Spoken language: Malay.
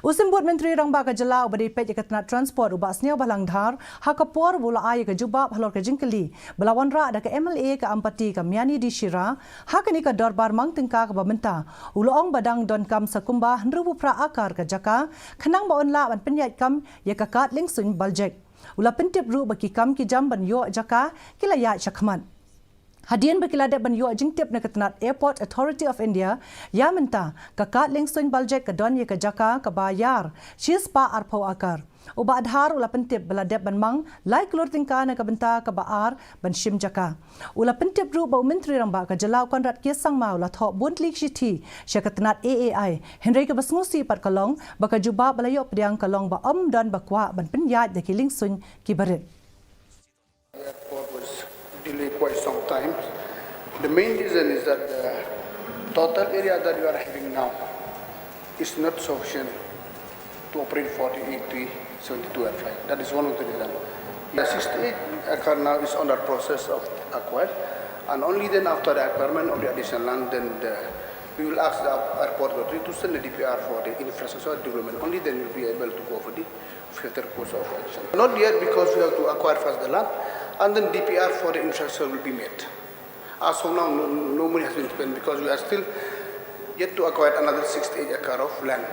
Usimbut Menteri Rang Baga Jala ubadi pej katna transport ubas niaw balangdhar hakapor bula ay ka jubab halor ka jingkali belawan ra ada ka MLA ka ampati ka miani di Shira hakani ka dorbar mang tingka ka Bynta uloong badang Donkam sa Kumba nrubu pra Akar ka Jaka khanang ba onla ban Pynïaid kam ya ka kat Liengsuiñ Baljek ula pentip ru baki kam ki jam ban yo Jaka kilaya chakman Hadian berkiladat ban yo jingtip na katnat Airport Authority of India ya menta kakat Liengsuiñ Baljek ka don ye ka Jaka ka bayar sis pa arpau Akar uba adhar ula pentip beladat ban mang lai kelur tingka na ka Bynta ka baar ban shim Jaka ula pentip ru ba menteri ramba ka jalau konrat kisang mau la thok buntlik shiti syakatnat AAI Henry ka basngusi pat kalong baka juba balayo pediang kalong ba don bakwa ban Pynïaid de ki Liengsuiñ ki barit delay quite some time. The main reason is that the total area that you are having now is not sufficient to operate 48 to 72 airflight. That is one of the reasons. The 68 Akar now is under process of acquired, and only then after the acquirement of the additional land, then we will ask the airport authority to send the DPR for the infrastructure development. Only then we will be able to go for the further course of action. Not yet, because we have to acquire first the land, and then DPR for the infrastructure will be made. As of now, no money has been spent because we are still yet to acquire another 68 acre of land.